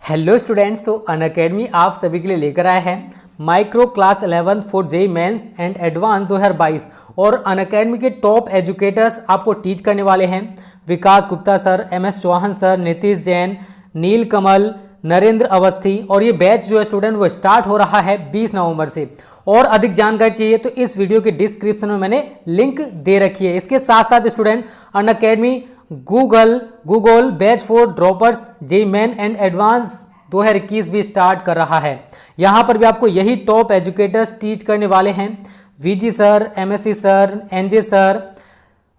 Hello students, तो Unacademy आप सभी के लिए लेकर आए हैं micro class 11 for JEE Mains and advance 2022 और अनअकैडमी के टॉप एजुकेटर्स आपको टीच करने वाले हैं। Vikas Gupta sir, MS Chauhan sir, Nitish Jain, Neel Kamal, Narendra Awasthi. और ये बैच जो है स्टूडेंट वो स्टार्ट हो रहा है 20 नवंबर से। और अधिक जानकारी चाहिए तो इस वीडियो के डिस्क्रिप्शन में मैंने लिंक दे रखी है। इसके साथ साथ student Unacademy Google batch for droppers JEE Main and advance 2021 भी स्टार्ट कर रहा है। यहाँ पर भी आपको यही टॉप एजुकेटर्स टीच करने वाले हैं। VG sir, MSc sir, NJ sir,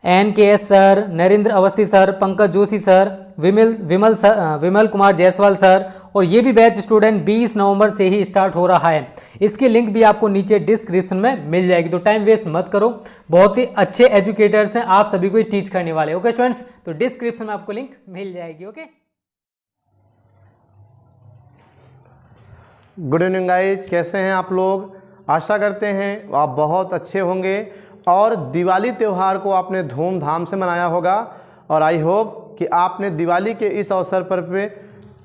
NKS sir, Narendra Awasthi sir, Pankaj Joshi sir, Vimal Kumar Jaiswal sir. और ये भी बैच स्टूडेंट 20 नवंबर से ही स्टार्ट हो रहा है। इसकी लिंक भी आपको नीचे डिस्क्रिप्शन में मिल जाएगी, तो टाइम वेस्ट मत करो। बहुत ही अच्छे एजुकेटर्स हैं, आप सभी को टीच करने वाले। ओके स्टूडेंट्स, तो डिस्क्रिप्शन में आपको लिंक मिल जाएगी। ओके, गुड इवनिंग गाइज, कैसे हैं आप लोग। आशा करते हैं आप बहुत अच्छे होंगे और दिवाली त्यौहार को आपने धूमधाम से मनाया होगा। और आई होप कि आपने दिवाली के इस अवसर पर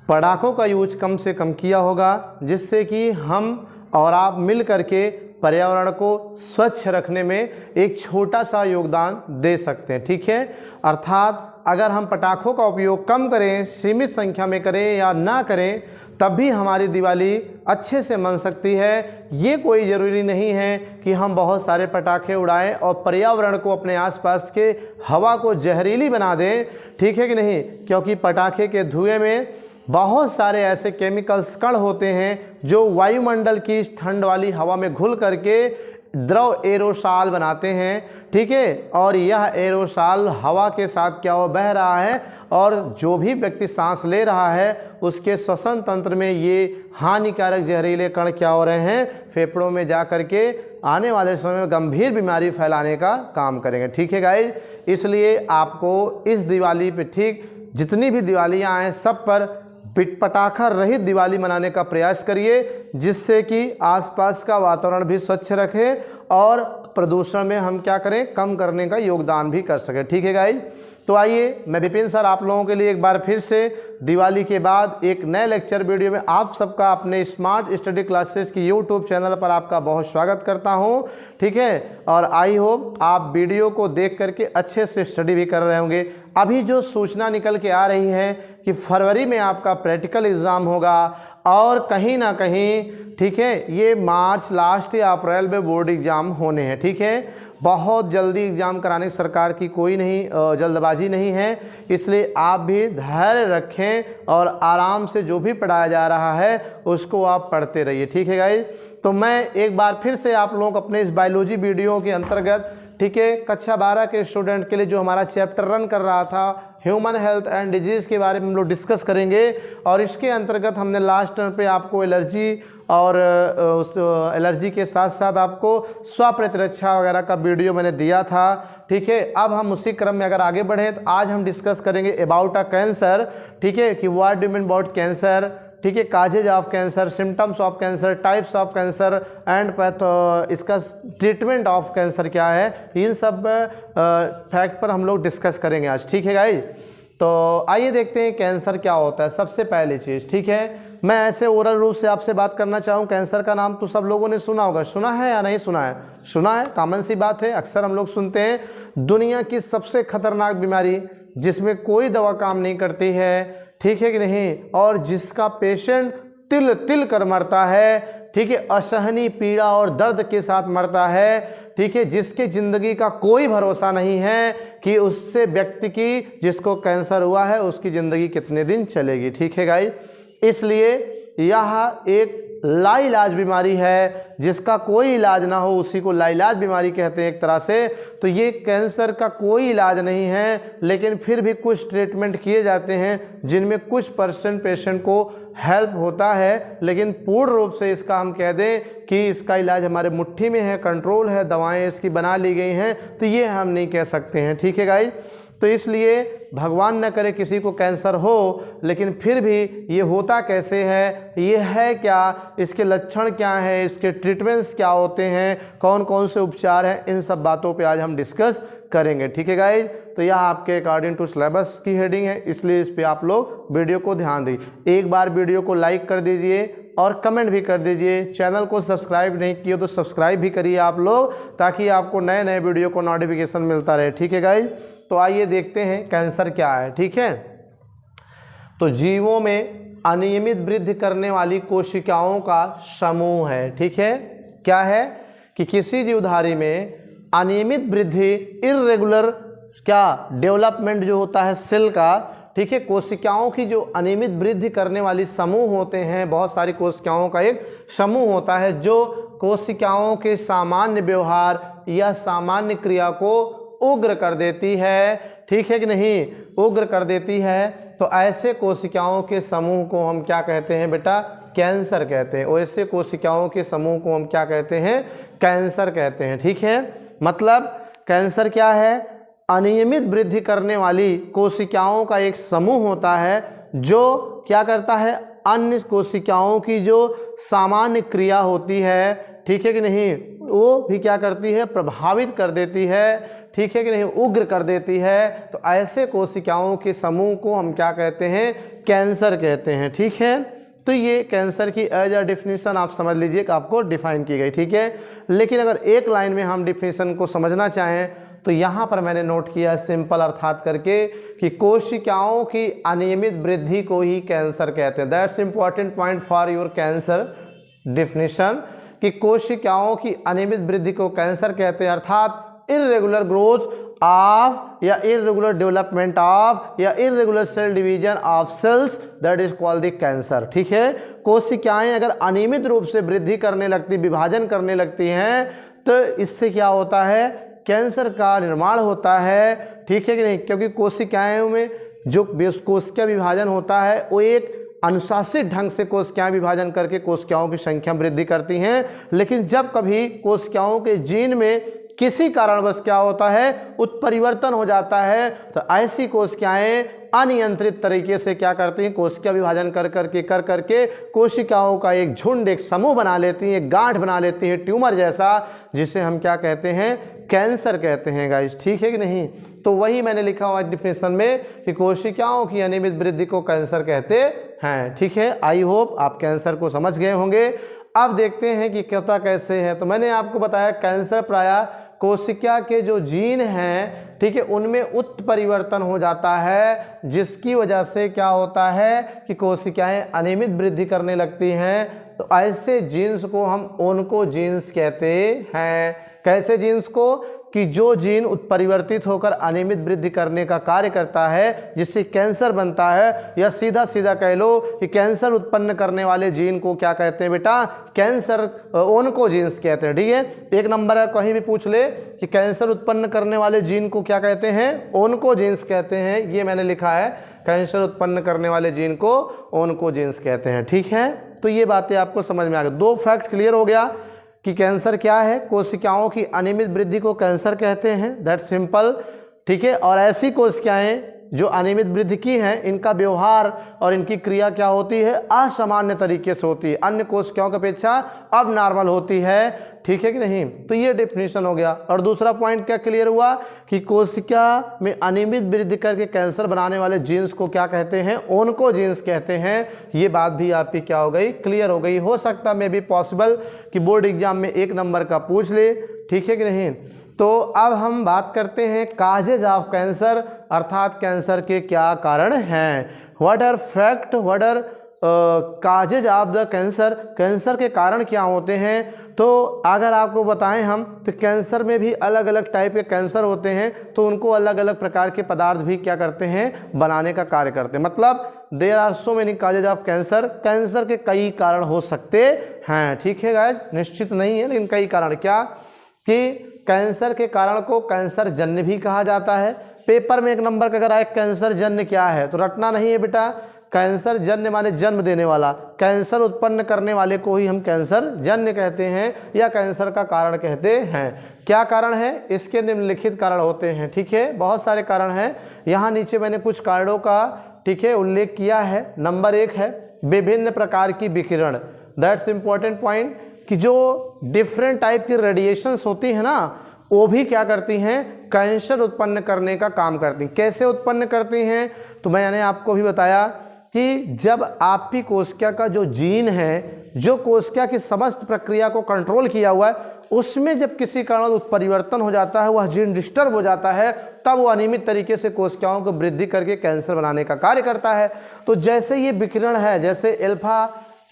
पटाखों का यूज कम से कम किया होगा, जिससे कि हम और आप मिल करके पर्यावरण को स्वच्छ रखने में एक छोटा सा योगदान दे सकते हैं। ठीक है, अर्थात अगर हम पटाखों का उपयोग कम करें, सीमित संख्या में करें या ना करें, तब भी हमारी दिवाली अच्छे से मन सकती है। ये कोई ज़रूरी नहीं है कि हम बहुत सारे पटाखे उड़ाएं और पर्यावरण को, अपने आसपास के हवा को जहरीली बना दें। ठीक है कि नहीं, क्योंकि पटाखे के धुएं में बहुत सारे ऐसे केमिकल्स कण होते हैं जो वायुमंडल की इस ठंड वाली हवा में घुल करके द्रव एरोसॉल बनाते हैं। ठीक है, और यह एरोसॉल हवा के साथ क्या हो बह रहा है और जो भी व्यक्ति सांस ले रहा है उसके श्वसन तंत्र में ये हानिकारक जहरीले कण क्या हो रहे हैं, फेफड़ों में जा करके आने वाले समय में गंभीर बीमारी फैलाने का काम करेंगे। ठीक है गाइज, इसलिए आपको इस दिवाली पे, ठीक जितनी भी दिवालियाँ आएँ सब पर पटाखा रहित दिवाली मनाने का प्रयास करिए, जिससे कि आसपास का वातावरण भी स्वच्छ रखें और प्रदूषण में हम क्या करें, कम करने का योगदान भी कर सकें। ठीक है गाइज, तो आइए मैं विपिन सर आप लोगों के लिए एक बार फिर से दिवाली के बाद एक नए लेक्चर वीडियो में आप सबका अपने स्मार्ट स्टडी क्लासेस की यूट्यूब चैनल पर आपका बहुत स्वागत करता हूं। ठीक है, और आई होप आप वीडियो को देख करके अच्छे से स्टडी भी कर रहे होंगे। अभी जो सूचना निकल के आ रही है कि फरवरी में आपका प्रैक्टिकल एग्ज़ाम होगा और कहीं ना कहीं, ठीक है, ये मार्च लास्ट या अप्रैल में बोर्ड एग्ज़ाम होने हैं। ठीक है, बहुत जल्दी एग्ज़ाम कराने की सरकार की कोई नहीं जल्दबाजी नहीं है, इसलिए आप भी धैर्य रखें और आराम से जो भी पढ़ाया जा रहा है उसको आप पढ़ते रहिए। ठीक है गाइज, तो मैं एक बार फिर से आप लोग अपने इस बायोलॉजी वीडियो के अंतर्गत, ठीक है, कक्षा 12 के स्टूडेंट के लिए जो हमारा चैप्टर रन कर रहा था ह्यूमन हेल्थ एंड डिजीज़ के बारे में हम लोग डिस्कस करेंगे। और इसके अंतर्गत हमने लास्ट टर्म पे आपको एलर्जी और उस एलर्जी के साथ साथ आपको स्वप्रतिरक्षा वगैरह का वीडियो मैंने दिया था। ठीक है, अब हम उसी क्रम में अगर आगे बढ़ें तो आज हम डिस्कस करेंगे अबाउट अ कैंसर। ठीक है, कि what do mean about cancer, ठीक है, causes of cancer, symptoms of cancer, types of cancer and इसका ट्रीटमेंट ऑफ कैंसर क्या है, इन सब फैक्ट पर हम लोग डिस्कस करेंगे आज। ठीक है गाइज, तो आइए देखते हैं कैंसर क्या होता है। सबसे पहली चीज़, ठीक है, मैं ऐसे ओरल रूप से आपसे बात करना चाहूँ। कैंसर का नाम तो सब लोगों ने सुना होगा, सुना है या नहीं सुना है? सुना है, कॉमन सी बात है, अक्सर हम लोग सुनते हैं। दुनिया की सबसे खतरनाक बीमारी जिसमें कोई दवा काम नहीं करती है, ठीक है कि नहीं, और जिसका पेशेंट तिल तिल कर मरता है, ठीक है, असहनीय पीड़ा और दर्द के साथ मरता है, ठीक है, जिसके ज़िंदगी का कोई भरोसा नहीं है कि उससे व्यक्ति की, जिसको कैंसर हुआ है, उसकी ज़िंदगी कितने दिन चलेगी। ठीक है गाइस, इसलिए यह एक लाइलाज बीमारी है, जिसका कोई इलाज ना हो उसी को लाइलाज बीमारी कहते हैं एक तरह से। तो ये कैंसर का कोई इलाज नहीं है, लेकिन फिर भी कुछ ट्रीटमेंट किए जाते हैं जिनमें कुछ % पेशेंट को हेल्प होता है, लेकिन पूर्ण रूप से इसका हम कह दें कि इसका इलाज हमारे मुट्ठी में है, कंट्रोल है, दवाएं इसकी बना ली गई हैं, तो ये हम नहीं कह सकते हैं। ठीक है गाइस, तो इसलिए भगवान न करे किसी को कैंसर हो, लेकिन फिर भी ये होता कैसे है, ये है क्या, इसके लक्षण क्या हैं, इसके ट्रीटमेंट्स क्या होते हैं, कौन कौन से उपचार हैं, इन सब बातों पे आज हम डिस्कस करेंगे। ठीक है गाइज, तो यह आपके अकॉर्डिंग टू सिलेबस की हेडिंग है, इसलिए इस पे आप लोग वीडियो को ध्यान दीजिए। एक बार वीडियो को लाइक कर दीजिए और कमेंट भी कर दीजिए। चैनल को सब्सक्राइब नहीं किए तो सब्सक्राइब भी करिए आप लोग, ताकि आपको नए नए वीडियो को नोटिफिकेशन मिलता रहे। ठीक है गाइज, तो आइए देखते हैं कैंसर क्या है। ठीक है, तो जीवों में अनियमित वृद्धि करने वाली कोशिकाओं का समूह है। ठीक है, क्या है कि किसी जीवधारी में अनियमित वृद्धि, इर्रेगुलर क्या डेवलपमेंट जो होता है सेल का, ठीक है, कोशिकाओं की जो अनियमित वृद्धि करने वाली समूह होते हैं, बहुत सारी कोशिकाओं का एक समूह होता है जो कोशिकाओं के सामान्य व्यवहार या सामान्य क्रिया को उग्र कर देती है। ठीक है कि नहीं, उग्र कर देती है। तो ऐसे कोशिकाओं के समूह को हम क्या कहते हैं बेटा, कैंसर कहते हैं। और ऐसे कोशिकाओं के समूह को हम क्या कहते हैं, कैंसर कहते हैं। ठीक है, मतलब कैंसर क्या है, अनियमित वृद्धि करने वाली कोशिकाओं का एक समूह होता है जो क्या करता है, अन्य कोशिकाओं की जो सामान्य क्रिया होती है, ठीक है कि नहीं, वो भी क्या करती है, प्रभावित कर देती है। ठीक है कि नहीं, उग्र कर देती है। तो ऐसे कोशिकाओं के समूह को हम क्या कहते हैं, कैंसर कहते हैं। ठीक है, तो ये कैंसर की एज अ डिफिनीशन आप समझ लीजिए कि आपको डिफाइन की गई। ठीक है, लेकिन अगर एक लाइन में हम डिफिनीशन को समझना चाहें तो यहाँ पर मैंने नोट किया सिंपल अर्थात करके कि कोशिकाओं की अनियमित वृद्धि को ही कैंसर कहते हैं। That's important point for your cancer definition, कि कोशिकाओं की अनियमित वृद्धि को कैंसर कहते हैं, अर्थात इर्रेगुलर ग्रोथ ऑफ या इर्रेगुलर डेवलपमेंट ऑफ या irregular cell division of cells, that is called the cancer. ठीक है, कोशिकाएं अगर अनियमित रूप से वृद्धि करने लगती, विभाजन करने लगती हैं, तो इससे क्या होता है, कैंसर का निर्माण होता है। ठीक है कि नहीं, क्योंकि कोशिकाओं में जो कोशिका विभाजन होता है वो एक अनुशासित ढंग से कोशिकाएं विभाजन करके कोशिकाओं की संख्या वृद्धि करती हैं। लेकिन जब कभी कोशिकाओं के जीन में किसी कारणवश क्या होता है, उत्परिवर्तन हो जाता है, तो ऐसी कोशिकाएं अनियंत्रित तरीके से क्या करती हैं, कोशिका विभाजन कर करके कोशिकाओं का एक झुंड, एक समूह बना लेती हैं, एक गांठ बना लेती हैं ट्यूमर जैसा, जिसे हम क्या कहते हैं, कैंसर कहते हैं गाइस। ठीक है कि नहीं, तो वही मैंने लिखा हुआ डिफिनेशन में कि कोशिकाओं की अनियमित वृद्धि को कैंसर कहते हैं। ठीक है, आई होप आप कैंसर को समझ गए होंगे। अब देखते हैं कि होता कैसे है। तो मैंने आपको बताया कैंसर प्रायः कोशिका के जो जीन हैं, ठीक है, उनमें उत्परिवर्तन हो जाता है, जिसकी वजह से क्या होता है कि कोशिकाएं अनियमित वृद्धि करने लगती हैं। तो ऐसे जीन्स को हम ओन्कोजीन्स कहते हैं। कैसे जीन्स को, कि जो जीन उत्परिवर्तित होकर अनियमित वृद्धि करने का कार्य करता है, जिससे कैंसर बनता है, या सीधा सीधा कह लो कि कैंसर उत्पन्न करने वाले जीन को क्या कहते हैं बेटा, कैंसर ओन्कोजीन्स कहते हैं। ठीक है, एक नंबर है, कहीं भी पूछ ले कि कैंसर उत्पन्न करने वाले जीन को क्या कहते हैं, ओन्कोजीन्स कहते हैं। ये मैंने लिखा है, कैंसर उत्पन्न करने वाले जीन को ओन्कोजीन्स कहते हैं। ठीक है, तो ये बातें आपको समझ में आ गई। दो फैक्ट क्लियर हो गया कि कैंसर क्या है, कोशिकाओं की अनियमित वृद्धि को कैंसर कहते हैं, दैट सिंपल। ठीक है, और ऐसी कोशिकाएं जो अनियमित वृद्धि की हैं, इनका व्यवहार और इनकी क्रिया क्या होती है, असामान्य तरीके से होती है, अन्य कोशिकाओं की अपेक्षा अब नॉर्मल होती है। ठीक है कि नहीं, तो ये डेफिनेशन हो गया। और दूसरा पॉइंट क्या क्लियर हुआ कि कोशिका में अनियमित वृद्धि करके कैंसर बनाने वाले जीन्स को क्या कहते हैं, ओन्कोजीन्स कहते हैं। ये बात भी आपकी क्या हो गई, क्लियर हो गई। हो सकता मे भी पॉसिबल कि बोर्ड एग्जाम में 1 नंबर का पूछ ले। ठीक है कि नहीं, तो अब हम बात करते हैं काजेज ऑफ कैंसर, अर्थात कैंसर के क्या कारण हैं। What are fact, what are causes of the cancer, cancer के कारण क्या होते हैं। तो अगर आपको बताएं हम, तो कैंसर में भी अलग अलग टाइप के कैंसर होते हैं, तो उनको अलग अलग प्रकार के पदार्थ भी क्या करते हैं, बनाने का कार्य करते हैं। मतलब there are so many causes of cancer, cancer के कई कारण हो सकते हैं। ठीक है गाइस, निश्चित नहीं है लेकिन कई कारण, क्या कि कैंसर के कारण को कैंसर जन्य भी कहा जाता है। पेपर में 1 नंबर का अगर आए कैंसर जन्य क्या है, तो रटना नहीं है बेटा, कैंसर जन्य माने जन्म देने वाला, कैंसर उत्पन्न करने वाले को ही हम कैंसर जन्य कहते हैं या कैंसर का कारण कहते हैं। क्या कारण है, इसके निम्नलिखित कारण होते हैं। ठीक है, बहुत सारे कारण हैं, यहाँ नीचे मैंने कुछ कारणों का ठीक है उल्लेख किया है। नंबर 1 है विभिन्न प्रकार की विकिरण, दैट्स इंपॉर्टेंट पॉइंट, कि जो डिफरेंट टाइप की रेडिएशंस होती है ना, वो भी क्या करती हैं, कैंसर उत्पन्न करने का काम करती हैं। कैसे उत्पन्न करती हैं, तो मैंने आपको भी बताया कि जब आपकी कोशिका का जो जीन है, जो कोशिका की समस्त प्रक्रिया को कंट्रोल किया हुआ है, उसमें जब किसी कारण परिवर्तन हो जाता है, वह जीन डिस्टर्ब हो जाता है, तब वो अनियमित तरीके से कोशिकाओं को वृद्धि करके कैंसर बनाने का कार्य करता है। तो जैसे ये विकिरण है, जैसे अल्फा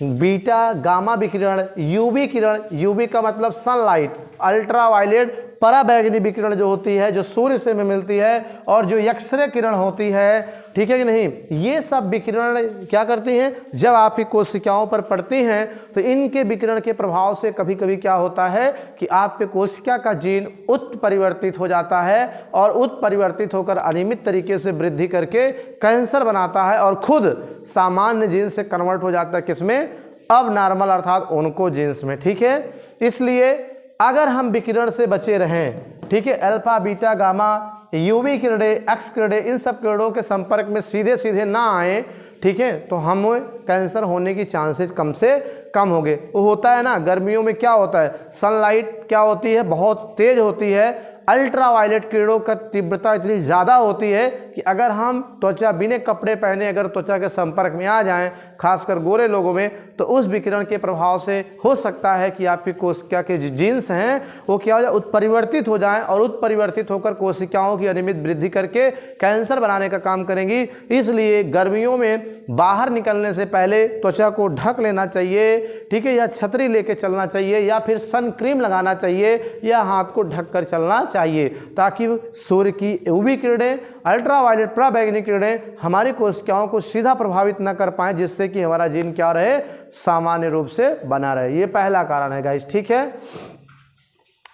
बीटा गामा विकिरण, यूवी किरण, यूवी का मतलब सनलाइट, अल्ट्रावायलेट पराबैंगनी विकिरण जो होती है, जो सूर्य से में मिलती है, और जो एक्सरे किरण होती है, ठीक है कि नहीं, ये सब विकिरण क्या करती हैं, जब आपकी कोशिकाओं पर पड़ती हैं तो इनके विकिरण के प्रभाव से कभी कभी क्या होता है कि आपके कोशिका का जीन उत्परिवर्तित हो जाता है, और उत्परिवर्तित होकर अनियमित तरीके से वृद्धि करके कैंसर बनाता है, और खुद सामान्य जीन से कन्वर्ट हो जाता है किसमें, अब नॉर्मल अर्थात ओन्कोजीन्स में। ठीक है, इसलिए अगर हम विकिरण से बचे रहें, ठीक है, अल्फा बीटा गामा यूवी किरणें, एक्स किरणें, इन सब किरणों के संपर्क में सीधे सीधे ना आए, ठीक है, तो हमें कैंसर होने की चांसेस कम से कम होंगे। वो होता है ना, गर्मियों में क्या होता है, सनलाइट क्या होती है, बहुत तेज होती है, अल्ट्रावायलेट किरणों का तीव्रता इतनी ज़्यादा होती है कि अगर हम त्वचा बिना कपड़े पहने अगर त्वचा के संपर्क में आ जाएं, खासकर गोरे लोगों में, तो उस विकिरण के प्रभाव से हो सकता है कि आपकी कोशिका के जीन्स हैं वो क्या हो जाए, उत्परिवर्तित हो जाएं, और उत्परिवर्तित होकर कोशिकाओं की अनियमित वृद्धि करके कैंसर बनाने का काम करेंगी। इसलिए गर्मियों में बाहर निकलने से पहले त्वचा को ढक लेना चाहिए, ठीक है, या छतरी लेके चलना चाहिए, या फिर सन क्रीम लगाना चाहिए, या हाथ को ढक कर चलना चाहिए, ताकि सूर्य की यूवी किरणें, अल्ट्रावायलेट पराबैंगनी किरणें हमारी कोशिकाओं को सीधा प्रभावित न कर पाएं, जिससे कि हमारा जीन क्या रहे, सामान्य रूप से बना रहे। ये पहला कारण है गाइस। ठीक है,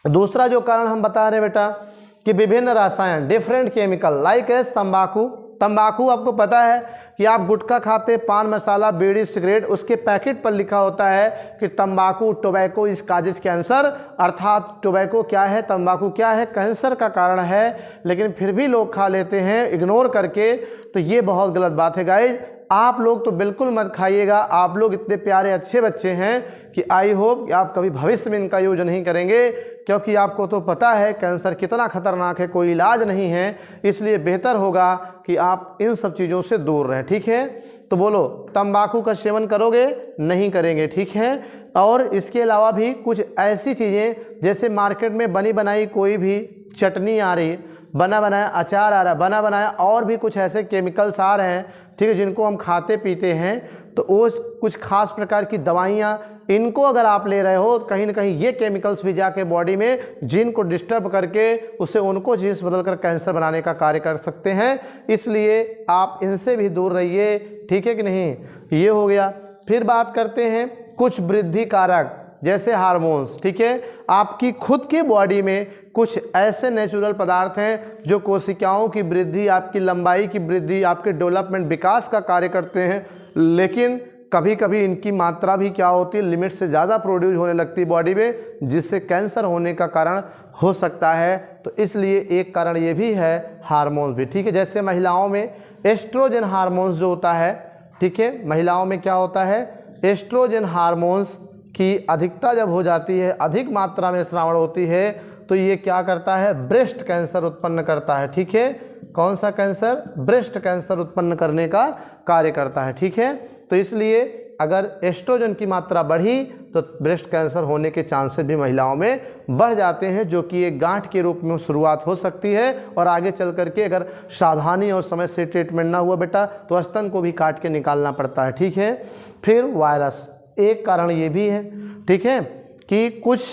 दूसरा जो कारण हम बता रहे बेटा कि विभिन्न रसायन, डिफरेंट केमिकल लाइक एस तंबाकू। तंबाकू आपको पता है कि आप गुटखा खाते, पान मसाला, बीड़ी, सिगरेट, उसके पैकेट पर लिखा होता है कि तंबाकू टोबैको इज काजेज कैंसर, अर्थात टोबैको क्या है, तंबाकू क्या है, कैंसर का कारण है, लेकिन फिर भी लोग खा लेते हैं इग्नोर करके। तो ये बहुत गलत बात है गाइज, आप लोग तो बिल्कुल मत खाइएगा। आप लोग इतने प्यारे अच्छे बच्चे हैं कि आई होप कि आप कभी भविष्य में इनका यूज नहीं करेंगे, क्योंकि आपको तो पता है कैंसर कितना खतरनाक है, कोई इलाज नहीं है। इसलिए बेहतर होगा कि आप इन सब चीज़ों से दूर रहें। ठीक है, तो बोलो तंबाकू का सेवन करोगे, नहीं करेंगे। ठीक है, और इसके अलावा भी कुछ ऐसी चीज़ें जैसे मार्केट में बनी बनाई कोई भी चटनी आ रही है, बना बनाया अचार आ रहा है, बना बनाया और भी कुछ ऐसे केमिकल्स आ रहे हैं, ठीक है, जिनको हम खाते पीते हैं, तो वो कुछ खास प्रकार की दवाइयाँ, इनको अगर आप ले रहे हो, कहीं ना कहीं ये केमिकल्स भी जाके बॉडी में जीन को डिस्टर्ब करके उससे उनको जीन्स बदलकर कैंसर बनाने का कार्य कर सकते हैं। इसलिए आप इनसे भी दूर रहिए। ठीक है कि नहीं, ये हो गया। फिर बात करते हैं कुछ वृद्धि कारक जैसे हार्मोन्स। ठीक है, आपकी खुद की बॉडी में कुछ ऐसे नेचुरल पदार्थ हैं जो कोशिकाओं की वृद्धि, आपकी लंबाई की वृद्धि, आपके डेवलपमेंट विकास का कार्य करते हैं, लेकिन कभी कभी इनकी मात्रा भी क्या होती है, लिमिट से ज़्यादा प्रोड्यूस होने लगती है बॉडी में, जिससे कैंसर होने का कारण हो सकता है। तो इसलिए एक कारण ये भी है हार्मोन्स भी। ठीक है, जैसे महिलाओं में एस्ट्रोजन हार्मोन्स जो होता है, ठीक है, महिलाओं में क्या होता है, एस्ट्रोजन हार्मोन्स की अधिकता जब हो जाती है, अधिक मात्रा में श्रावण होती है, तो ये क्या करता है, ब्रेस्ट कैंसर उत्पन्न करता है। ठीक है, कौन सा कैंसर, ब्रेस्ट कैंसर उत्पन्न करने का कार्य करता है। ठीक है, तो इसलिए अगर एस्ट्रोजन की मात्रा बढ़ी तो ब्रेस्ट कैंसर होने के चांसेस भी महिलाओं में बढ़ जाते हैं, जो कि एक गांठ के रूप में शुरुआत हो सकती है, और आगे चल करके अगर सावधानी और समय से ट्रीटमेंट ना हुआ बेटा तो स्तन को भी काट के निकालना पड़ता है। ठीक है, फिर वायरस एक कारण ये भी है, ठीक है, कि कुछ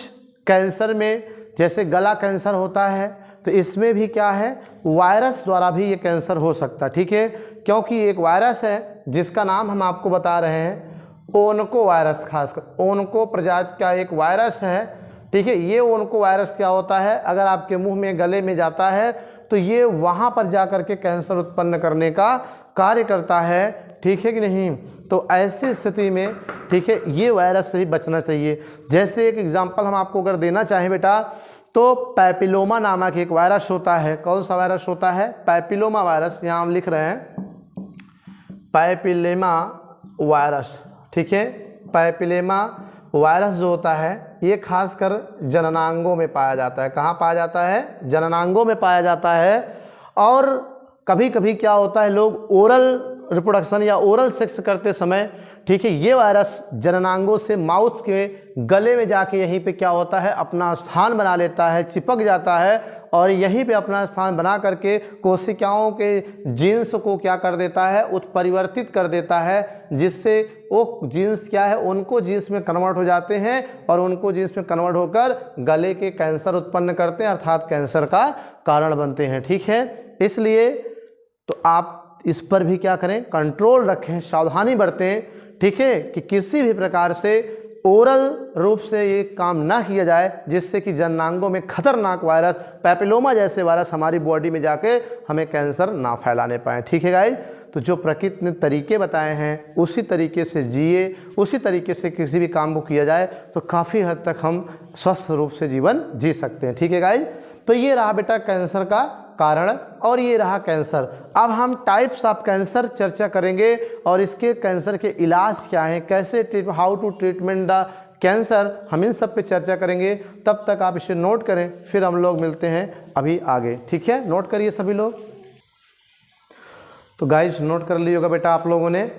कैंसर में जैसे गला कैंसर होता है, तो इसमें भी क्या है, वायरस द्वारा भी ये कैंसर हो सकता है। ठीक है, क्योंकि एक वायरस है जिसका नाम हम आपको बता रहे हैं ओनको वायरस, खासकर ओनको प्रजाति का एक वायरस है। ठीक है, ये ओनको वायरस क्या होता है, अगर आपके मुंह में, गले में जाता है तो ये वहाँ पर जा कर के कैंसर उत्पन्न करने का कार्य करता है। ठीक है कि नहीं, तो ऐसी स्थिति में, ठीक है, ये वायरस से ही बचना चाहिए। जैसे एक एग्जाम्पल हम आपको अगर देना चाहें बेटा, तो पैपिलोमा नामक एक वायरस होता है। कौन सा वायरस होता है, पैपिलोमा वायरस, यहाँ हम लिख रहे हैं पैपिलोमा वायरस। ठीक है, पैपिलोमा वायरस जो होता है ये खासकर जननांगों में पाया जाता है। कहाँ पाया जाता है? जननांगों में पाया जाता है। और कभी कभी क्या होता है, लोग ओरल रिप्रोडक्शन या ओरल सेक्स करते समय, ठीक है, ये वायरस जननांगों से माउथ के गले में जाके यहीं पे क्या होता है, अपना स्थान बना लेता है, चिपक जाता है और यहीं पे अपना स्थान बना करके कोशिकाओं के जीन्स को क्या कर देता है, उत्परिवर्तित कर देता है, जिससे वो जीन्स क्या है, उनको जीन्स में कन्वर्ट हो जाते हैं और उनको जीन्स में कन्वर्ट होकर गले के कैंसर उत्पन्न करते हैं, अर्थात कैंसर का कारण बनते हैं। ठीक है, इसलिए तो आप इस पर भी क्या करें, कंट्रोल रखें, सावधानी बरतें। ठीक है, कि किसी भी प्रकार से ओरल रूप से ये काम ना किया जाए, जिससे कि जननांगों में खतरनाक वायरस, पैपिलोमा जैसे वायरस हमारी बॉडी में जाके हमें कैंसर ना फैलाने पाए। ठीक है गाइज, तो जो प्रकृति ने तरीके बताए हैं उसी तरीके से जिए, उसी तरीके से किसी भी काम को किया जाए तो काफ़ी हद तक हम स्वस्थ रूप से जीवन जी सकते हैं। ठीक है गाइज, तो ये रहा बेटा कैंसर का कारण और ये रहा कैंसर। अब हम टाइप्स ऑफ कैंसर चर्चा करेंगे और इसके कैंसर के इलाज क्या हैं, कैसे how to treatment the cancer, हम इन सब पे चर्चा करेंगे। तब तक आप इसे नोट करें, फिर हम लोग मिलते हैं अभी आगे। ठीक है, नोट करिए सभी लोग। तो गाइस नोट कर लिया होगा बेटा आप लोगों ने।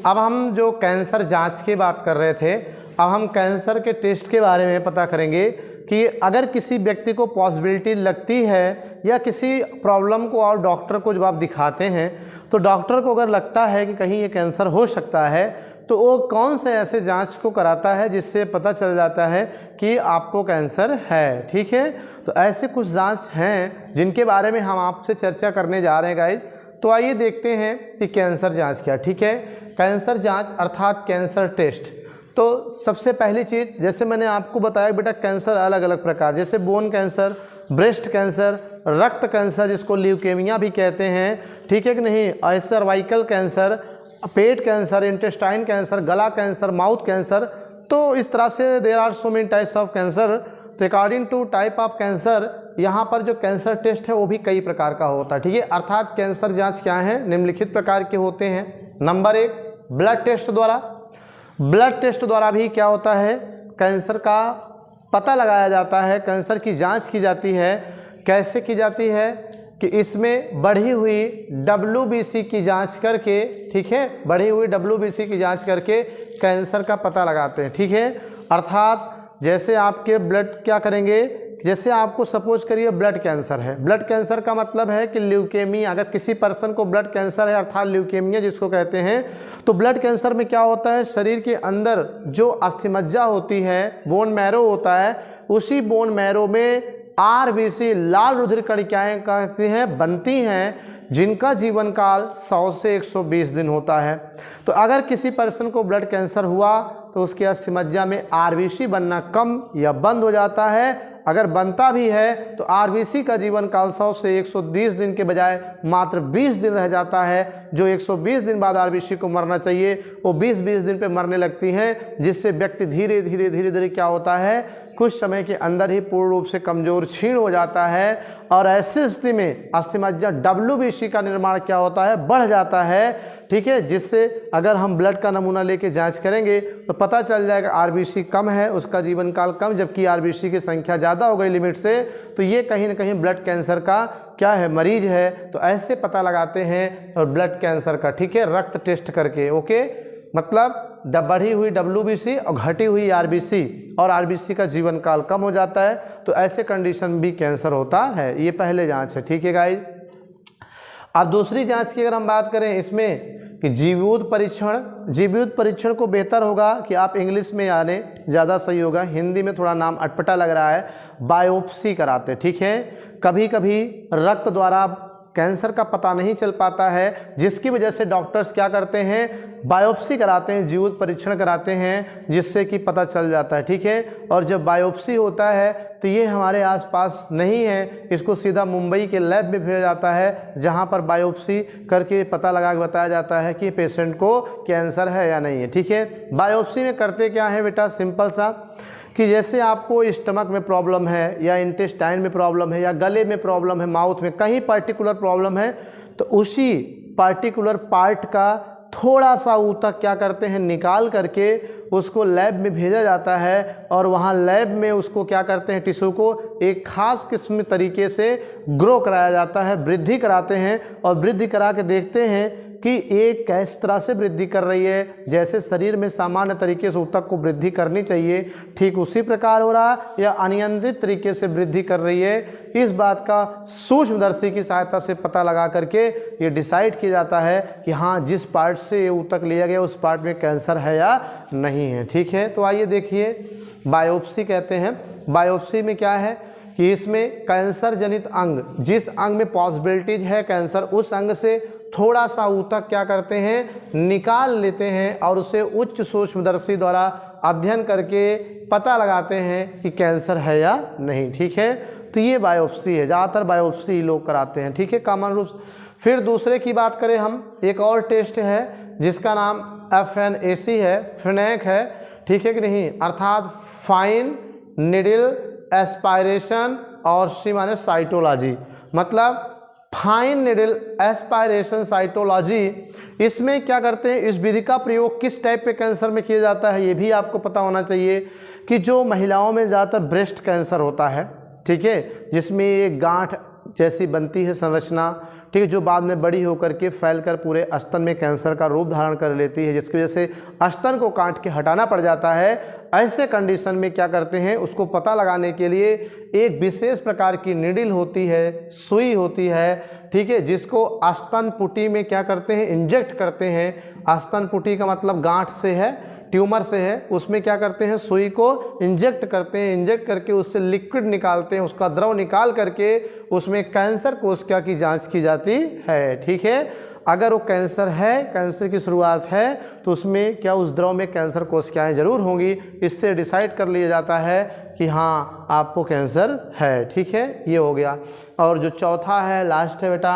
अब हम जो कैंसर जांच की बात कर रहे थे, अब हम कैंसर के टेस्ट के बारे में पता करेंगे कि अगर किसी व्यक्ति को पॉसिबिलिटी लगती है या किसी प्रॉब्लम को और डॉक्टर को जब आप दिखाते हैं तो डॉक्टर को अगर लगता है कि कहीं ये कैंसर हो सकता है तो वो कौन से ऐसे जांच को कराता है जिससे पता चल जाता है कि आपको कैंसर है। ठीक है, तो ऐसे कुछ जांच हैं जिनके बारे में हम आपसे चर्चा करने जा रहे हैं गाइज। तो आइए देखते हैं कि कैंसर जांच क्या। ठीक है, कैंसर जांच अर्थात कैंसर टेस्ट। तो सबसे पहली चीज़, जैसे मैंने आपको बताया बेटा कैंसर अलग अलग प्रकार, जैसे बोन कैंसर, ब्रेस्ट कैंसर, रक्त कैंसर जिसको ल्यूकेमिया भी कहते हैं, ठीक है कि नहीं, और सर्वाइकल कैंसर, पेट कैंसर, इंटेस्टाइन कैंसर, गला कैंसर, माउथ कैंसर। तो इस तरह से there are so many types of cancer. तो according to type of cancer यहाँ पर जो कैंसर टेस्ट है वो भी कई प्रकार का होता है। ठीक है, अर्थात कैंसर जांच क्या है, निम्नलिखित प्रकार के होते हैं। नंबर 1, ब्लड टेस्ट द्वारा। ब्लड टेस्ट द्वारा भी क्या होता है, कैंसर का पता लगाया जाता है, कैंसर की जांच की जाती है। कैसे की जाती है कि इसमें बढ़ी हुई WBC की जांच करके, ठीक है, बढ़ी हुई WBC की जांच करके कैंसर का पता लगाते हैं। ठीक है, अर्थात जैसे आपके ब्लड क्या करेंगे, जैसे आपको सपोज करिए ब्लड कैंसर है, ब्लड कैंसर का मतलब है कि ल्यूकेमिया, अगर किसी पर्सन को ब्लड कैंसर है अर्थात ल्यूकेमिया जिसको कहते हैं, तो ब्लड कैंसर में क्या होता है, शरीर के अंदर जो अस्थिमज्जा होती है, बोन मैरो होता है, उसी बोन मैरो में RBC लाल रुधिर कणिकाएं कहती हैं, बनती हैं, जिनका जीवन काल 100 से 120 दिन होता है। तो अगर किसी पर्सन को ब्लड कैंसर हुआ तो उसके अस्थिमज्जा में RBC बनना कम या बंद हो जाता है। अगर बनता भी है तो RBC का जीवन काल 100 से 120 दिन के बजाय मात्र 20 दिन रह जाता है। जो 120 दिन बाद RBC को मरना चाहिए वो 20-20 दिन पे मरने लगती हैं, जिससे व्यक्ति धीरे धीरे क्या होता है, कुछ समय के अंदर ही पूर्ण रूप से कमजोर क्षीण हो जाता है। और ऐसी स्थिति में अस्थिमज्जा WBC का निर्माण क्या होता है, बढ़ जाता है। ठीक है, जिससे अगर हम ब्लड का नमूना लेके जांच करेंगे तो पता चल जाएगा RBC कम है, उसका जीवन काल कम, जबकि RBC की संख्या ज़्यादा हो गई लिमिट से, तो ये कहीं ना कहीं ब्लड कैंसर का क्या है, मरीज है। तो ऐसे पता लगाते हैं और ब्लड कैंसर का, ठीक है, रक्त टेस्ट करके। ओके, मतलब बढ़ी हुई WBC और घटी हुई RBC, और RBC का जीवन काल कम हो जाता है, तो ऐसे कंडीशन भी कैंसर होता है। ये पहले जांच है। ठीक है गाइज, अब दूसरी जांच की अगर हम बात करें इसमें कि जीवयूत परीक्षण। जीवयूत परीक्षण को बेहतर होगा कि आप इंग्लिश में आने ज़्यादा सही होगा, हिंदी में थोड़ा नाम अटपटा लग रहा है, बायोप्सी कराते। ठीक है, कभी कभी रक्त द्वारा कैंसर का पता नहीं चल पाता है, जिसकी वजह से डॉक्टर्स क्या करते हैं, बायोप्सी कराते हैं, जीवयूत परीक्षण कराते हैं, जिससे कि पता चल जाता है। ठीक है, और जब बायोप्सी होता है तो ये हमारे आसपास नहीं है, इसको सीधा मुंबई के लैब में भेजा जाता है, जहां पर बायोप्सी करके पता लगा के बताया जाता है कि पेशेंट को कैंसर है या नहीं है। ठीक है, बायोप्सी में करते क्या है बेटा, सिंपल सा, कि जैसे आपको स्टमक में प्रॉब्लम है या इंटेस्टाइन में प्रॉब्लम है या गले में प्रॉब्लम है, माउथ में कहीं पर्टिकुलर प्रॉब्लम है, तो उसी पर्टिकुलर पार्ट का थोड़ा सा ऊतक क्या करते हैं, निकाल करके उसको लैब में भेजा जाता है और वहाँ लैब में उसको क्या करते हैं, टिश्यू को एक खास किस्म तरीके से ग्रो कराया जाता है, वृद्धि कराते हैं और वृद्धि करा के देखते हैं कि ये किस तरह से वृद्धि कर रही है। जैसे शरीर में सामान्य तरीके से ऊतक को वृद्धि करनी चाहिए ठीक उसी प्रकार हो रहा है या अनियंत्रित तरीके से वृद्धि कर रही है, इस बात का सूक्ष्मदर्शी की सहायता से पता लगा करके ये डिसाइड किया जाता है कि हाँ जिस पार्ट से ये ऊतक लिया गया उस पार्ट में कैंसर है या नहीं है। ठीक है, तो आइए देखिए बायोप्सी कहते हैं। बायोप्सी में क्या है कि इसमें कैंसर जनित अंग, जिस अंग में पॉसिबिलिटीज है कैंसर, उस अंग से थोड़ा सा ऊतक क्या करते हैं, निकाल लेते हैं और उसे उच्च सूक्ष्मदर्शी द्वारा अध्ययन करके पता लगाते हैं कि कैंसर है या नहीं। ठीक है, तो ये बायोप्सी है, ज़्यादातर बायोप्सी लोग कराते हैं। ठीक है, कॉमन रूप। फिर दूसरे की बात करें हम, एक और टेस्ट है जिसका नाम FNAC है, FNAC है। ठीक है कि नहीं, अर्थात फाइन निडल एस्पायरेशन और सी माने साइटोलॉजी, मतलब फाइन निडल एस्पायरेशन साइटोलॉजी। इसमें क्या करते हैं, इस विधि का प्रयोग किस टाइप के कैंसर में किया जाता है ये भी आपको पता होना चाहिए कि जो महिलाओं में ज़्यादातर ब्रेस्ट कैंसर होता है, ठीक है, जिसमें एक गांठ जैसी बनती है संरचना, ठीक है, जो बाद में बड़ी होकर के फैलकर पूरे स्तन में कैंसर का रूप धारण कर लेती है, जिसकी वजह से स्तन को काट के हटाना पड़ जाता है। ऐसे कंडीशन में क्या करते हैं, उसको पता लगाने के लिए एक विशेष प्रकार की निडिल होती है, सुई होती है, ठीक है, जिसको स्तन पुटी में क्या करते हैं, इंजेक्ट करते हैं। स्तन पुटी का मतलब गांठ से है, ट्यूमर से है, उसमें क्या करते हैं, सुई को इंजेक्ट करते हैं, इंजेक्ट करके उससे लिक्विड निकालते हैं, उसका द्रव निकाल करके उसमें कैंसर कोशिका की जांच की जाती है। ठीक है, अगर वो कैंसर है, कैंसर की शुरुआत है, तो उसमें क्या उस द्रव में कैंसर कोशिकाएं जरूर होंगी। इससे डिसाइड कर लिया जाता है कि हाँ आपको कैंसर है। ठीक है, ये हो गया। और जो चौथा है, लास्ट है बेटा,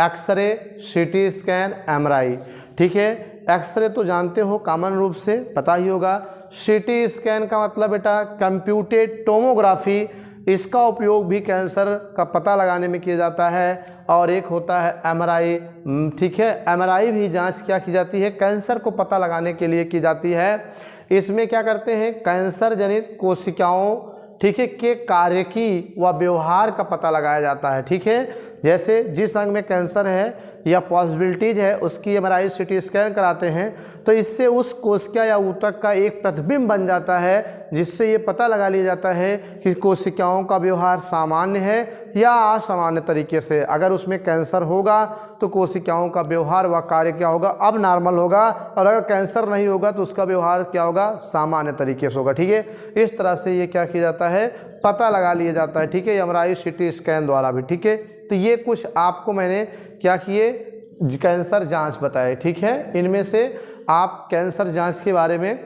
एक्सरे, CT स्कैन, MRI। ठीक है, एक्सरे तो जानते हो, कॉमन रूप से पता ही होगा। CT स्कैन का मतलब बेटा कंप्यूटेड टोमोग्राफी, इसका उपयोग भी कैंसर का पता लगाने में किया जाता है। और एक होता है MRI। ठीक है, MRI भी जांच क्या की जाती है, कैंसर को पता लगाने के लिए की जाती है। इसमें क्या करते हैं, कैंसर जनित कोशिकाओं, ठीक है, के कार्यकी व व्यवहार का पता लगाया जाता है। ठीक है, जैसे जिस अंग में कैंसर है या पॉसिबिलिटीज है उसकी MRI CT स्कैन कराते हैं, तो इससे उस कोशिका या ऊतक का एक प्रतिबिंब बन जाता है, जिससे ये पता लगा लिया जाता है कि कोशिकाओं का व्यवहार सामान्य है या असामान्य तरीके से। अगर उसमें कैंसर होगा तो कोशिकाओं का व्यवहार व कार्य क्या होगा, अब नॉर्मल होगा, और अगर कैंसर नहीं होगा तो उसका व्यवहार क्या होगा, सामान्य तरीके से होगा। ठीक है, इस तरह से ये क्या किया जाता है, पता लगा लिया जाता है। ठीक है, MRI CT स्कैन द्वारा भी। ठीक है, तो ये कुछ आपको मैंने क्या किए, कैंसर जांच बताए। ठीक है, इनमें से आप कैंसर जांच के बारे में,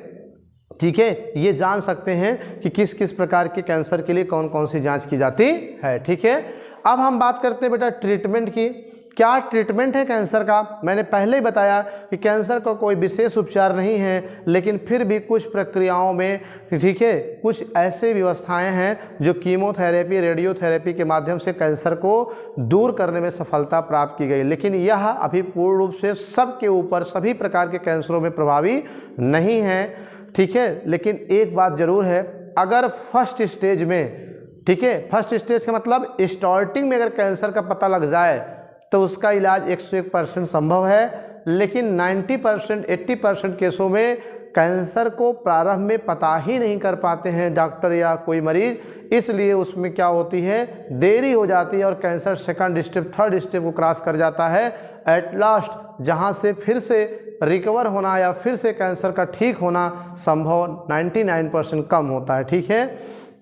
ठीक है, ये जान सकते हैं कि किस किस प्रकार के कैंसर के लिए कौन कौन सी जांच की जाती है। ठीक है, अब हम बात करते हैं बेटा ट्रीटमेंट की। क्या ट्रीटमेंट है कैंसर का। मैंने पहले ही बताया कि कैंसर का कोई विशेष उपचार नहीं है, लेकिन फिर भी कुछ प्रक्रियाओं में, ठीक है, कुछ ऐसे व्यवस्थाएं हैं जो कीमोथेरेपी, रेडियोथेरेपी के माध्यम से कैंसर को दूर करने में सफलता प्राप्त की गई। लेकिन यह अभी पूर्ण रूप से सबके ऊपर, सभी प्रकार के कैंसरों में प्रभावी नहीं है। ठीक है, लेकिन एक बात जरूर है, अगर फर्स्ट स्टेज में, ठीक है, फर्स्ट स्टेज का मतलब स्टार्टिंग में अगर कैंसर का पता लग जाए तो उसका इलाज 101% संभव है। लेकिन 90%, 80% केसों में कैंसर को प्रारंभ में पता ही नहीं कर पाते हैं डॉक्टर या कोई मरीज, इसलिए उसमें क्या होती है, देरी हो जाती है और cancer second step, third step को क्रॉस कर जाता है। एट लास्ट जहां से फिर से रिकवर होना या फिर से कैंसर का ठीक होना संभव 99% कम होता है। ठीक है,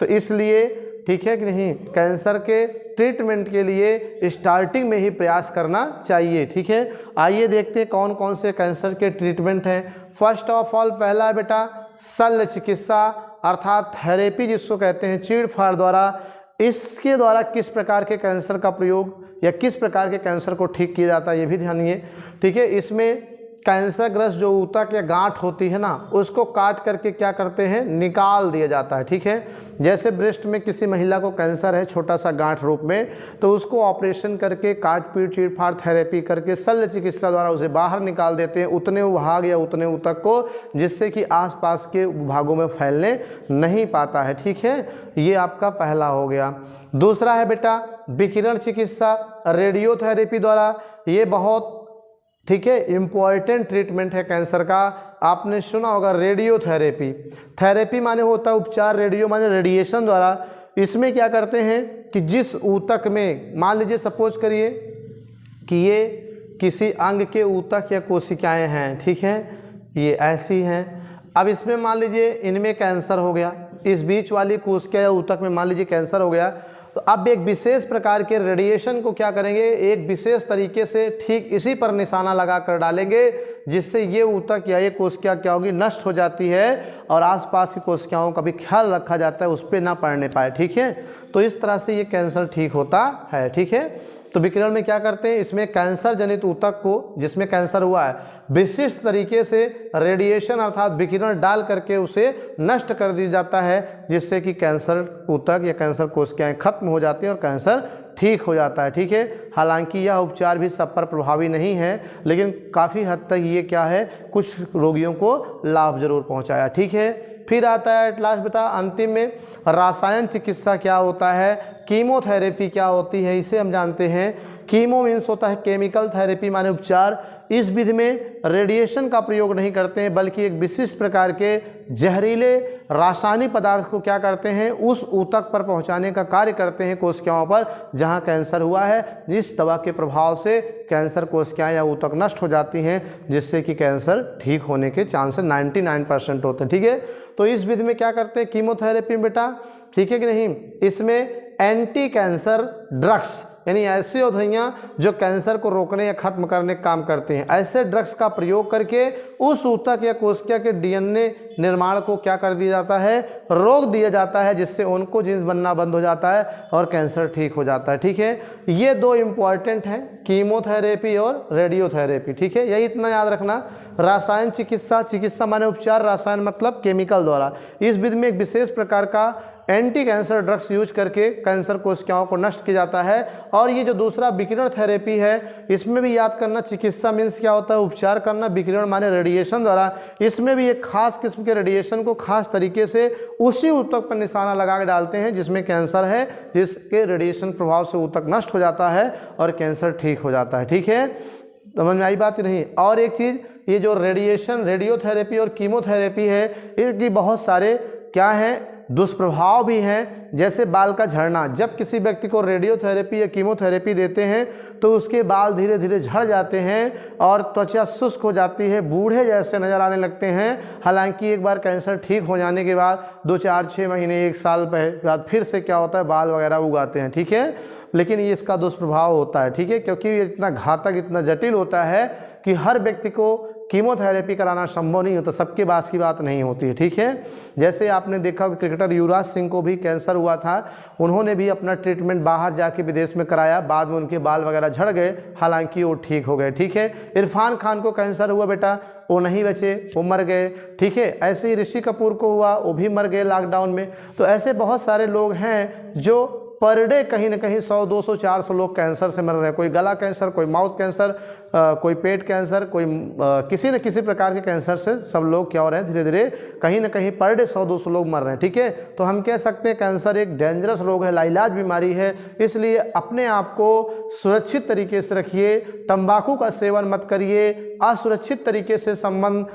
तो इसलिए, ठीक है कि नहीं, कैंसर के ट्रीटमेंट के लिए स्टार्टिंग में ही प्रयास करना चाहिए। ठीक है, आइए देखते हैं कौन कौन से कैंसर के ट्रीटमेंट हैं। फर्स्ट ऑफ ऑल पहला है बेटा शल्य चिकित्सा, अर्थात थेरेपी जिसको कहते हैं, चीड़-फाड़ द्वारा। इसके द्वारा किस प्रकार के कैंसर का प्रयोग या किस प्रकार के कैंसर को ठीक किया जाता है ये भी ध्यान दिए। ठीक है, इसमें कैंसरग्रस्त जो ऊतक या गांठ होती है ना, उसको काट करके क्या करते हैं, निकाल दिया जाता है। ठीक है, जैसे ब्रेस्ट में किसी महिला को कैंसर है छोटा सा गांठ रूप में, तो उसको ऑपरेशन करके काट पीट चीर फाड़ थेरेपी करके शल्य चिकित्सा द्वारा उसे बाहर निकाल देते हैं, उतने भाग या उतने ऊतक को, जिससे कि आसपास के भागों में फैलने नहीं पाता है। ठीक है, ये आपका पहला हो गया। दूसरा है बेटा विकिरण चिकित्सा, रेडियोथेरेपी द्वारा। ये बहुत ठीक है इम्पॉर्टेंट ट्रीटमेंट है कैंसर का। आपने सुना होगा रेडियोथेरेपी। थेरेपी माने होता है उपचार, रेडियो माने रेडिएशन द्वारा। इसमें क्या करते हैं कि जिस ऊतक में, मान लीजिए सपोज करिए कि ये किसी अंग के ऊतक या कोशिकाएं हैं, ठीक है, ये ऐसी हैं। अब इसमें मान लीजिए इनमें कैंसर हो गया, इस बीच वाली कोशिका या ऊतक में मान लीजिए कैंसर हो गया, तो अब एक विशेष प्रकार के रेडिएशन को क्या करेंगे, एक विशेष तरीके से ठीक इसी पर निशाना लगा कर डालेंगे, जिससे ये ऊतक या ये कोशिका क्या होगी, नष्ट हो जाती है और आसपास की कोशिकाओं का भी ख्याल रखा जाता है, उस पर ना पड़ने पाए। ठीक है, तो इस तरह से ये कैंसर ठीक होता है। ठीक है, तो विकिरण में क्या करते हैं, इसमें कैंसर जनित ऊतक को, जिसमें कैंसर हुआ है, विशिष्ट तरीके से रेडिएशन अर्थात विकिरण डाल करके उसे नष्ट कर दिया जाता है, जिससे कि कैंसर ऊतक या कैंसर कोशिकाएं खत्म हो जाती हैं और कैंसर ठीक हो जाता है। ठीक है, हालांकि यह उपचार भी सब पर प्रभावी नहीं है, लेकिन काफ़ी हद तक ये क्या है, कुछ रोगियों को लाभ जरूर पहुंचाया। ठीक है, फिर आता है एट लास्ट बेटा अंतिम में रासायन चिकित्सा क्या होता है, कीमोथेरेपी क्या होती है, इसे हम जानते हैं। कीमो मीन्स होता है केमिकल, थेरेपी माने उपचार। इस विधि में रेडिएशन का प्रयोग नहीं करते हैं, बल्कि एक विशिष्ट प्रकार के जहरीले रासायनिक पदार्थ को क्या करते हैं, उस ऊतक पर पहुंचाने का कार्य करते हैं, कोशिकाओं पर जहां कैंसर हुआ है। जिस दवा के प्रभाव से कैंसर कोशिकाएं या ऊतक नष्ट हो जाती हैं, जिससे कि कैंसर ठीक होने के चांसेस 99% होते हैं। ठीक है, तो इस विधि में क्या करते हैं कीमोथेरेपी में बेटा, ठीक है कि नहीं, इसमें एंटी कैंसर ड्रग्स यानी ऐसी औषधियाँ जो कैंसर को रोकने या खत्म करने का काम करते हैं, ऐसे ड्रग्स का प्रयोग करके उस ऊतक या कोशिका के डीएनए निर्माण को क्या कर दिया जाता है, रोक दिया जाता है, जिससे उनको जीन्स बनना बंद हो जाता है और कैंसर ठीक हो जाता है। ठीक है, ये दो इम्पॉर्टेंट हैं, कीमोथेरेपी और रेडियोथेरेपी। ठीक है, यही इतना याद रखना। रासायन चिकित्सा, चिकित्सा माने उपचार, रासायन मतलब केमिकल द्वारा। इस विधि में एक विशेष प्रकार का एंटी कैंसर ड्रग्स यूज करके कैंसर कोशिकाओं को नष्ट किया जाता है। और ये जो दूसरा विकिरण थेरेपी है, इसमें भी याद करना, चिकित्सा मीन्स क्या होता है, उपचार करना, विकिरण माने रेडिएशन द्वारा। इसमें भी एक खास किस्म के रेडिएशन को खास तरीके से उसी ऊतक पर निशाना लगा के डालते हैं जिसमें कैंसर है, जिसके रेडिएशन प्रभाव से ऊतक नष्ट हो जाता है और कैंसर ठीक हो जाता है। ठीक है, समझ में आई बात नहीं। और एक चीज़, ये जो रेडिएशन, रेडियोथेरेपी और कीमोथेरेपी है, इसकी बहुत सारे क्या हैं, दुष्प्रभाव भी हैं। जैसे बाल का झड़ना, जब किसी व्यक्ति को रेडियोथेरेपी या कीमोथेरेपी देते हैं तो उसके बाल धीरे धीरे झड़ जाते हैं और त्वचा शुष्क हो जाती है, बूढ़े जैसे नज़र आने लगते हैं। हालांकि एक बार कैंसर ठीक हो जाने के बाद 2, 4, 6 महीने, 1 साल बाद फिर से क्या होता है, बाल वगैरह उगाते हैं। ठीक है, लेकिन ये इसका दुष्प्रभाव होता है। ठीक है, क्योंकि ये इतना घातक, इतना जटिल होता है कि हर व्यक्ति को कीमोथेरेपी कराना संभव नहीं होता, सबके पास की बात नहीं होती है। ठीक है, जैसे आपने देखा कि क्रिकेटर युवराज सिंह को भी कैंसर हुआ था, उन्होंने भी अपना ट्रीटमेंट बाहर जाके विदेश में कराया, बाद में उनके बाल वगैरह झड़ गए, हालांकि वो ठीक हो गए। ठीक है, इरफान खान को कैंसर हुआ बेटा, वो नहीं बचे, वो मर गए। ठीक है, ऐसे ही ऋषि कपूर को हुआ, वो भी मर गए लॉकडाउन में। तो ऐसे बहुत सारे लोग हैं जो पर डे कहीं ना कहीं 100, 200, 400 लोग कैंसर से मर रहे हैं। कोई गला कैंसर, कोई माउथ कैंसर, कोई पेट कैंसर, कोई किसी न किसी प्रकार के कैंसर से सब लोग क्या हो रहे हैं, धीरे धीरे कहीं ना कहीं पर डे 100-200 लोग मर रहे हैं। ठीक है, तो हम कह सकते हैं कैंसर एक डेंजरस रोग है, लाइलाज बीमारी है। इसलिए अपने आप को सुरक्षित तरीके से रखिए, तंबाकू का सेवन मत करिए, असुरक्षित तरीके से संबंध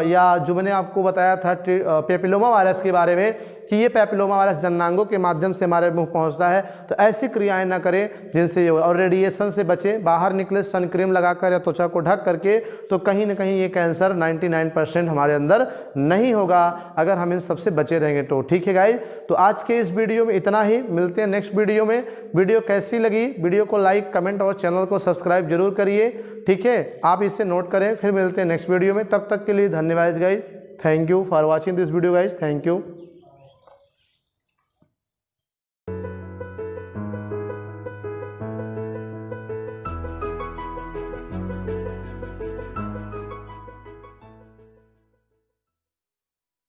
या जो मैंने आपको बताया था पेपिलोमा वायरस के बारे में कि ये पेपिलोमा वायरस जननांगों के माध्यम से हमारे मुंह पहुंचता है, तो ऐसी क्रियाएं ना करें जिनसे, और रेडिएशन से बचें, बाहर निकले सन क्रीम लगाकर या त्वचा को ढक करके, तो कहीं ना कहीं ये कैंसर 99% हमारे अंदर नहीं होगा अगर हम इन सबसे बचे रहेंगे तो। ठीक है गाइस, तो आज के इस वीडियो में इतना ही, मिलते हैं नेक्स्ट वीडियो में। वीडियो कैसी लगी, वीडियो को लाइक, कमेंट और चैनल को सब्सक्राइब जरूर करिए। ठीक है, आप इसे नोट करें। फिर मिलते हैं नेक्स्ट वीडियो में, तब तक के लिए धन्यवाद guys. Thank you for watching this video guys, thank you.